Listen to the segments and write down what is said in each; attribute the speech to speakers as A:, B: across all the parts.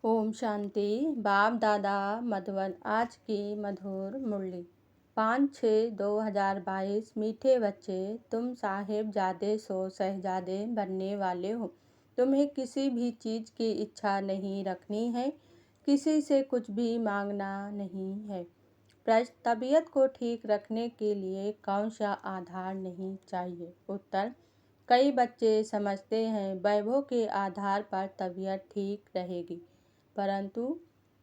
A: ओम शांति। बाप दादा मधुबन। आज की मधुर मुरली 5/6/2022। मीठे बच्चे, तुम साहिबजादे सो शहजादे बनने वाले हो। तुम्हें किसी भी चीज़ की इच्छा नहीं रखनी है, किसी से कुछ भी मांगना नहीं है। प्रश्न: तबीयत को ठीक रखने के लिए कौन सा आधार नहीं चाहिए? उत्तर: कई बच्चे समझते हैं वैभव के आधार पर तबीयत ठीक रहेगी, परंतु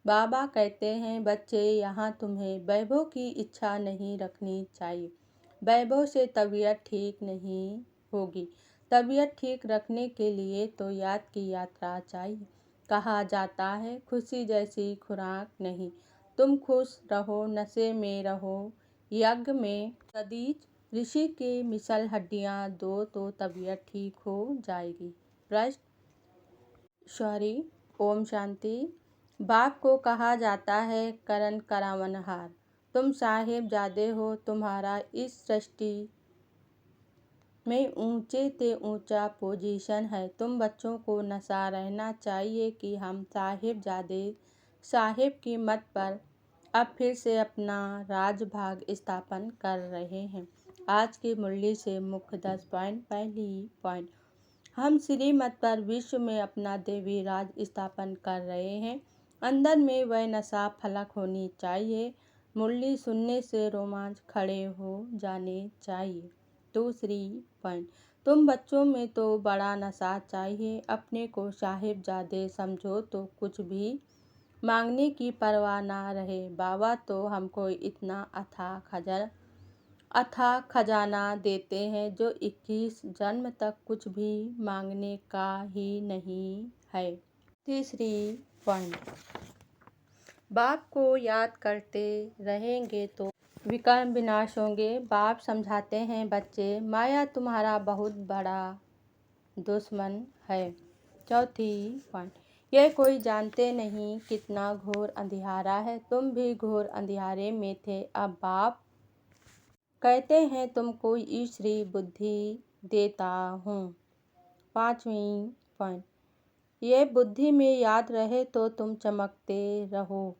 A: बाबा कहते हैं बच्चे, यहाँ तुम्हें वैभव की इच्छा नहीं रखनी चाहिए। वैभव से तबीयत ठीक नहीं होगी। तबीयत ठीक रखने के लिए तो याद की यात्रा चाहिए। कहा जाता है खुशी जैसी खुराक नहीं। तुम खुश रहो, नशे में रहो, यज्ञ में सदीज ऋषि के मिसल हड्डियाँ दो तो तबीयत ठीक हो जाएगी। प्रश्न: सॉरी। ओम शांति। बाप को कहा जाता है करण करावनहार। तुम साहिबजादे हो, तुम्हारा इस सृष्टि में ऊंचे से ऊंचा पोजीशन है। तुम बच्चों को नशा रहना चाहिए कि हम साहिबजादे साहिब की मत पर अब फिर से अपना राजभाग स्थापन कर रहे हैं। आज की मुरली से मुख्य 10 पॉइंट। पहली पॉइंट: हम श्रीमत पर विश्व में अपना देवी राज स्थापन कर रहे हैं। अंदर में वह नशा फलक होनी चाहिए। मुरली सुनने से रोमांच खड़े हो जाने चाहिए। दूसरी पॉइंट: तुम बच्चों में तो बड़ा नशा चाहिए। अपने को साहिबजादे समझो तो कुछ भी मांगने की परवाह ना रहे। बाबा तो हमको इतना अथाह खजाना देते हैं जो 21 जन्म तक कुछ भी मांगने का ही नहीं है। तीसरी पॉइंट: बाप को याद करते रहेंगे तो विकर्म विनाश होंगे। बाप समझाते हैं बच्चे, माया तुम्हारा बहुत बड़ा दुश्मन है। चौथी पॉइंट: यह कोई जानते नहीं कितना घोर अंधियारा है। तुम भी घोर अंधियारे में थे, अब बाप कहते हैं तुमको ईश्वरी बुद्धि देता हूँ। पांचवी पॉइंट: ये बुद्धि में याद रहे तो तुम चमकते रहो।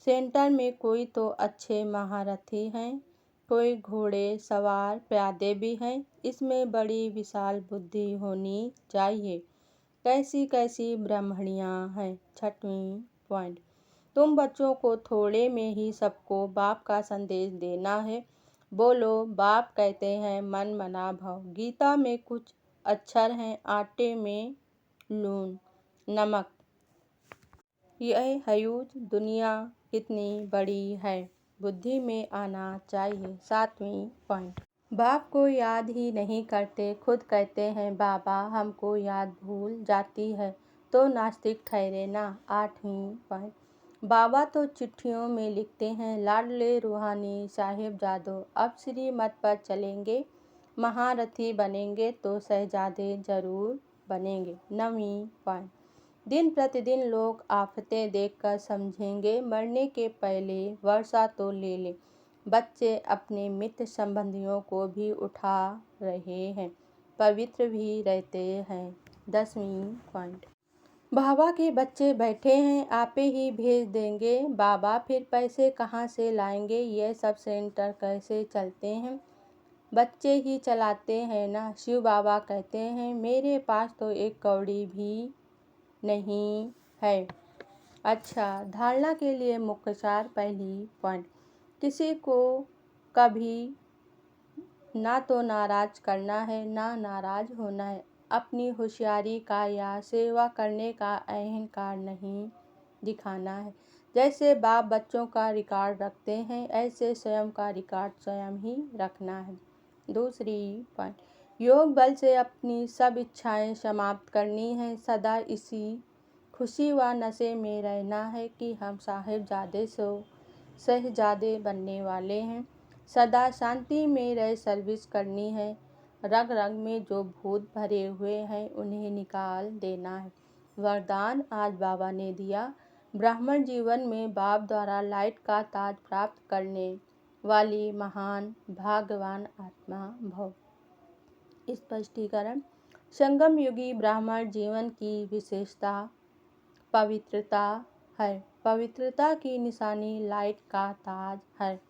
A: सेंटर में कोई तो अच्छे महारथी हैं, कोई घोड़े सवार प्यादे भी हैं। इसमें बड़ी विशाल बुद्धि होनी चाहिए। कैसी कैसी ब्राह्मणियाँ हैं। छठवीं पॉइंट: तुम बच्चों को थोड़े में ही सबको बाप का संदेश देना है। बोलो, बाप कहते हैं मन मना भव। गीता में कुछ अक्षर हैं, आटे में लून नमक। यह ह्यूज दुनिया कितनी बड़ी है, बुद्धि में आना चाहिए। सातवीं पॉइंट: बाप को याद ही नहीं करते, खुद कहते हैं बाबा हमको याद भूल जाती है तो नास्तिक ठहरे ना। आठवीं पॉइंट: बाबा तो चिट्ठियों में लिखते हैं, लाडले रूहानी साहिबजादों अब श्रीमत पर चलेंगे, महारथी बनेंगे तो शहजादे जरूर बनेंगे। नवीं पॉइंट: दिन प्रतिदिन लोग आफतें देखकर समझेंगे, मरने के पहले वर्षा तो ले ले। बच्चे अपने मित्र संबंधियों को भी उठा रहे हैं, पवित्र भी रहते हैं। 10वीं पॉइंट: बाबा के बच्चे बैठे हैं, आपे ही भेज देंगे। बाबा फिर पैसे कहाँ से लाएंगे? ये सब सेंटर कैसे चलते हैं? बच्चे ही चलाते हैं ना। शिव बाबा कहते हैं मेरे पास तो एक कौड़ी भी नहीं है। अच्छा, धारणा के लिए मुख्य सार। पहली पॉइंट: किसी को कभी ना तो नाराज करना है ना नाराज होना है। अपनी होशियारी का या सेवा करने का अहंकार नहीं दिखाना है। जैसे बाप बच्चों का रिकॉर्ड रखते हैं, ऐसे स्वयं का रिकॉर्ड स्वयं ही रखना है। दूसरी पॉइंट: योग बल से अपनी सब इच्छाएं समाप्त करनी है। सदा इसी खुशी व नशे में रहना है कि हम साहिबजादे सो शहजादे बनने वाले हैं। सदा शांति में रह सर्विस करनी है। रग रग में जो भूत भरे हुए हैं उन्हें निकाल देना है। वरदान आज बाबा ने दिया, ब्राह्मण जीवन में बाप द्वारा लाइट का ताज प्राप्त करने वाली महान भाग्यवान आत्मा भव। स्पष्टीकरण: संगम युगी ब्राह्मण जीवन की विशेषता पवित्रता है। पवित्रता की निशानी लाइट का ताज है,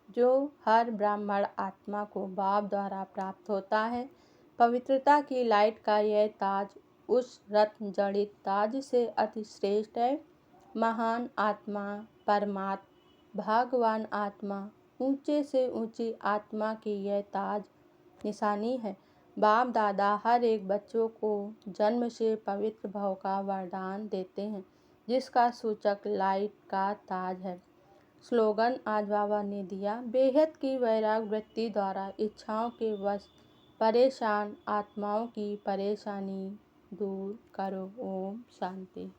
A: जो हर ब्राह्मण आत्मा को बाप द्वारा प्राप्त होता है। पवित्रता की लाइट का यह ताज उस रत्न जड़ित ताज से अति श्रेष्ठ है। महान आत्मा, परमात्मा, भगवान आत्मा, ऊंचे से ऊंची आत्मा की यह ताज निशानी है। बाप दादा हर एक बच्चों को जन्म से पवित्र भाव का वरदान देते हैं, जिसका सूचक लाइट का ताज है। स्लोगन आज बाबा ने दिया, बेहद की वैराग वृत्ति द्वारा इच्छाओं के वश परेशान आत्माओं की परेशानी दूर करो। ओम शांति।